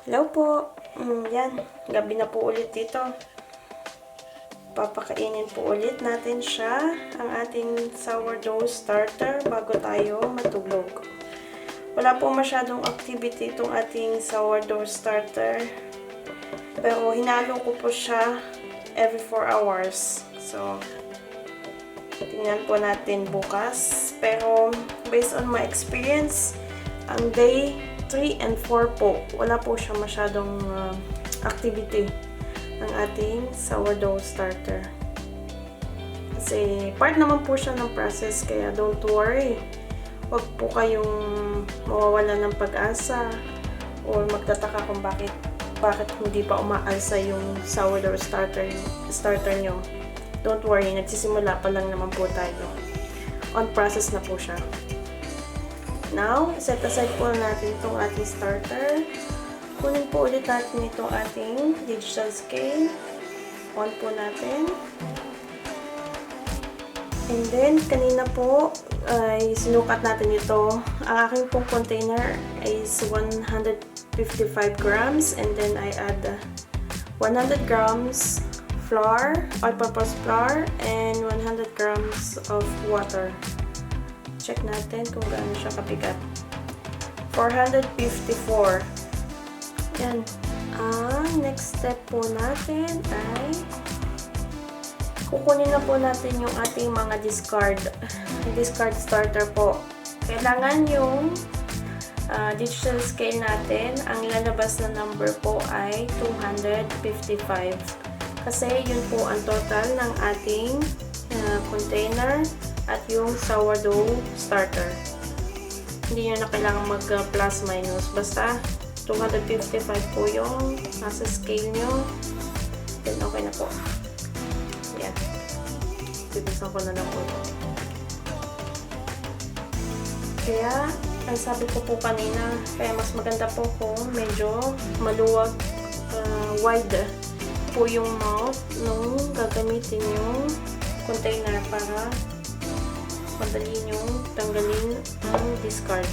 Hello po. Yan. Gabi na po ulit dito. Papakainin po ulit natin siya, ang ating sourdough starter, bago tayo matulog. Wala po masyadong activity itong ating sourdough starter. Pero hinalo ko po siya every 4 hours. So, tingnan po natin bukas. Pero, based on my experience, ang day 3 and 4 po, wala po siya masyadong activity ng ating sourdough starter. Kasi part naman po siya ng process, kaya don't worry. Huwag po kayong mawawala ng pag-asa or magtataka kung bakit hindi pa umaalsa yung sourdough starter nyo. Don't worry, nagsisimula pa lang naman po tayo. On process na po siya. Now, set aside po natin itong ating starter. Kunin po ulit natin itong ating digital scale. On po natin. And then, kanina po ay sinukat natin ito. Ang aking pong container is 155 grams. And then, I add 100 grams flour, all-purpose flour, and 100 grams of water. Check natin kung gaano siya kabigat. 454. Yan. Ang next step po natin ay kukunin na po natin yung ating mga discard starter po. Kailangan yung digital scale natin, ang lalabas na number po ay 255. Kasi yun po ang total ng ating container at yung sourdough starter. Hindi nyo na kailangan mag-plus minus. Basta 255 po yung nasa scale nyo. Then okay na po. Yan. Bibisan ko na lang po ito. Kaya, ang sabi ko po kanina, kaya mas maganda po kung medyo maluwag, wide po yung mouth nung gagamitin yung container para madali nyo tanggalin ang discard.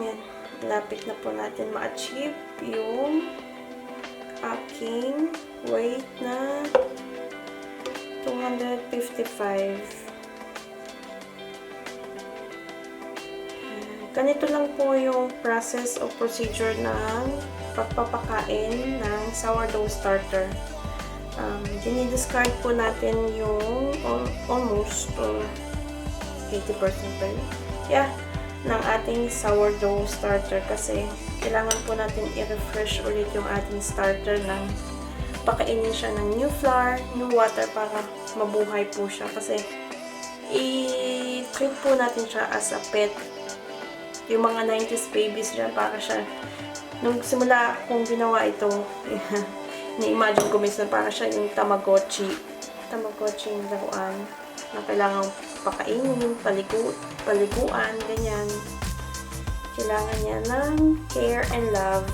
Yan. Lapit na po natin ma-achieve yung aking weight na 255. Ganito lang po yung process o procedure ng pagpapakain ng sourdough starter. Dinidiscard po natin yung almost 80% pa yun. Yeah, ng ating sourdough starter kasi kailangan po natin i-refresh ulit yung ating starter ng pakainin siya ng new flour, new water para mabuhay po siya kasi i-treat po natin siya as a pet. Yung mga 90s babies dyan, para siya nung simula kong ginawa ito, ni-imagine ko minsan para siya yung tamagotchi yung laruan na kailangan pakainin, paliguan, ganyan. Kailangan niya ng care and love.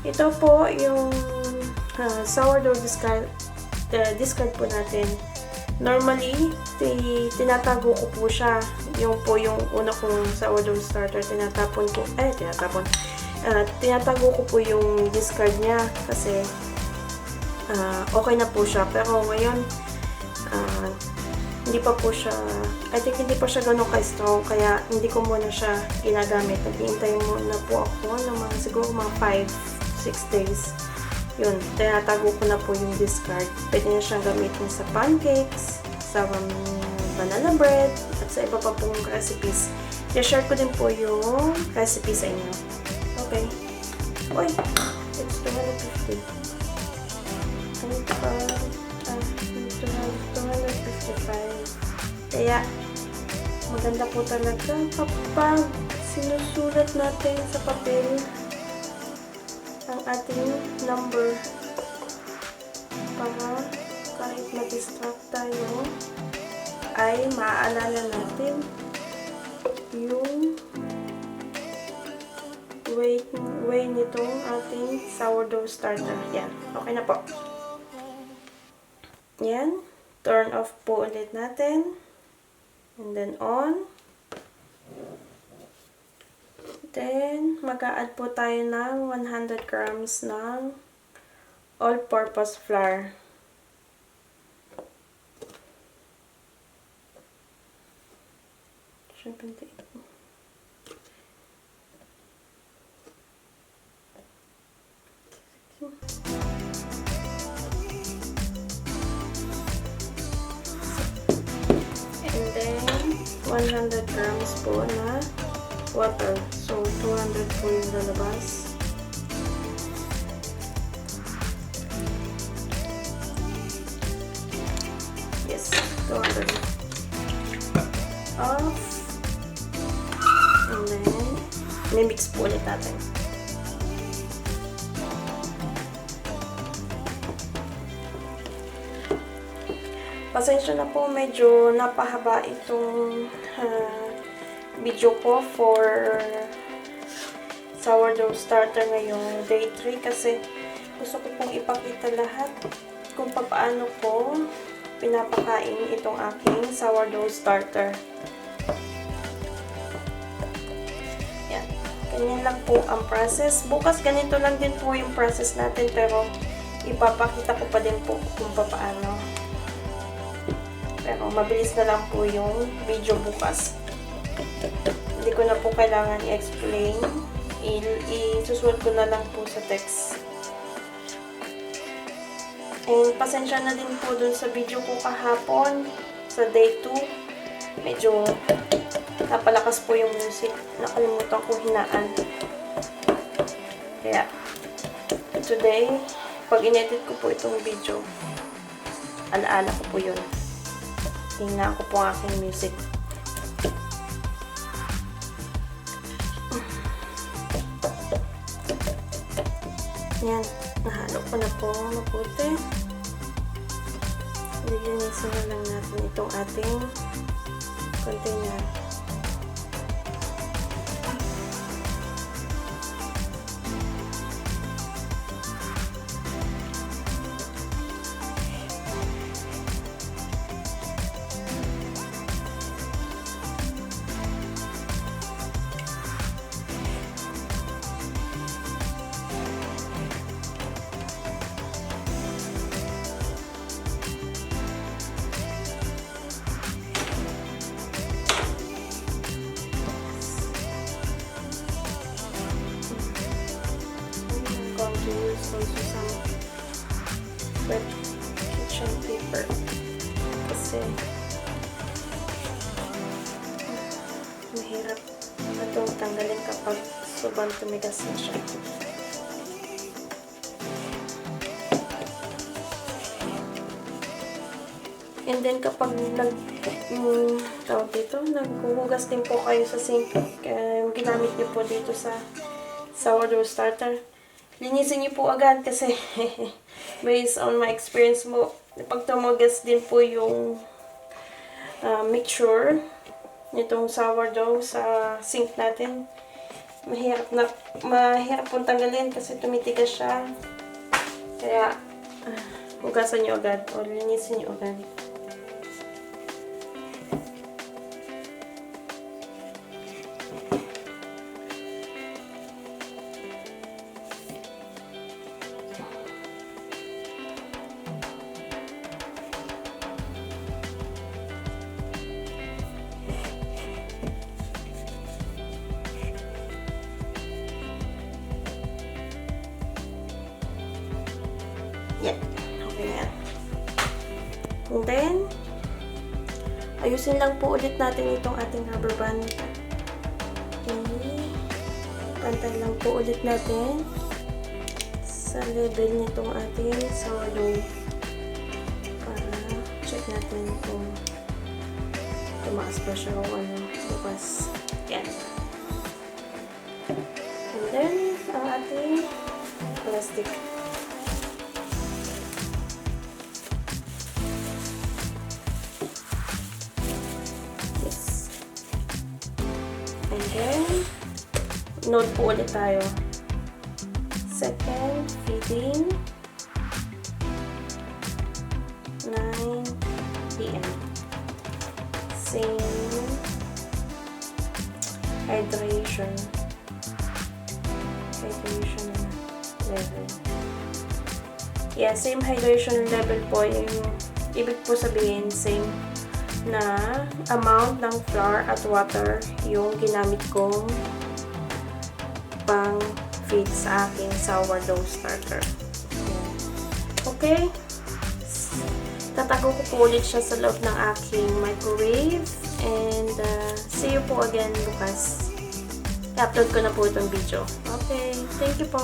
Ito po yung sourdough discard po natin. Normally, tinatago ko po siya. Yung po yung una kong sourdough starter, tinatago ko po yung discard niya kasi okay na po siya. Pero ngayon, hindi pa po siya, I think hindi pa siya ganun ka-strong, kaya hindi ko muna siya ginagamit. Naghihintay muna po ako ng mga siguro mga 5-6 days. Yun, tinatago ko na po yung discard. Pwede na siyang gamitin sa pancakes, sa banana bread, at sa iba pa pong recipes. I-share ko din po yung recipe sa inyo. Okay. Uy, it's 250. I need to have 255. Kaya, maganda po talaga kapag sinusulat natin sa papel ang ating number para kahit ma-distract tayo ay maaalala natin yung way nitong ating sourdough starter. Yan. Okay na po. Yan. turn off po ulit natin. And then on. Then, mag-a-add po tayo ng 100 grams ng all-purpose flour. And then, 100 grams po na water. So, 200 po yung lalabas. Yes, 200. Off. And then, mimix po ulit natin. Pasensya na po, medyo napahaba itong video ko for sourdough starter ngayong day 3 kasi gusto ko pong ipakita lahat kung paano ko pinapakain itong aking sourdough starter. Yan. Ganyan lang po ang process. Bukas ganito lang din po yung process natin pero ipapakita ko pa din po kung paano. Pero mabilis na lang po yung video bukas. Hindi ko na po kailangan i-explain. Isusulat ko na lang po sa text. And pasensya na din po dun sa video ko kahapon, sa day 2. Medyo napalakas po yung music. Nakalimutan ko hinaan. Kaya, today, pag in-edit ko po itong video, alaala ko po yun. Tingnan ko po ang aking music. Yan. Nahalo ko na po mabuti. Lilinisin na lang natin itong ating container. Use also some wet kitchen paper kasi mahirap na itong tanggalin kapag sobrang tumigas na siya. And then kapag naghuhugas din po kayo sa sink, ginamit niyo po dito sa sourdough starter, linisin niyo po agad kasi based on my experience mo, pag tumagas din po yung mixture nitong sourdough sa sink natin, mahirap pong tanggalin kasi tumitigas siya. Kaya hugasan niyo agad o linisin niyo agad. Yan. Okay na yan. And then, ayusin lang po ulit natin itong ating rubber band. Okay. Pantay lang po ulit natin sa level nitong ating sourdough. Para check natin kung tumaas ba siya o bukas. Yan. And then, ang ating plastic. And then, note po ulit tayo. Second feeding, 9, PM. Same hydration level. Yeah, same hydration level po. Yung ibig po sabihin, same na amount ng flour at water yung ginamit kong pang feed sa aking sourdough starter. Okay? Tatago ko po ulit siya sa loob ng aking microwave. And see you po again bukas. I-upload ko na po itong video. Okay, thank you po.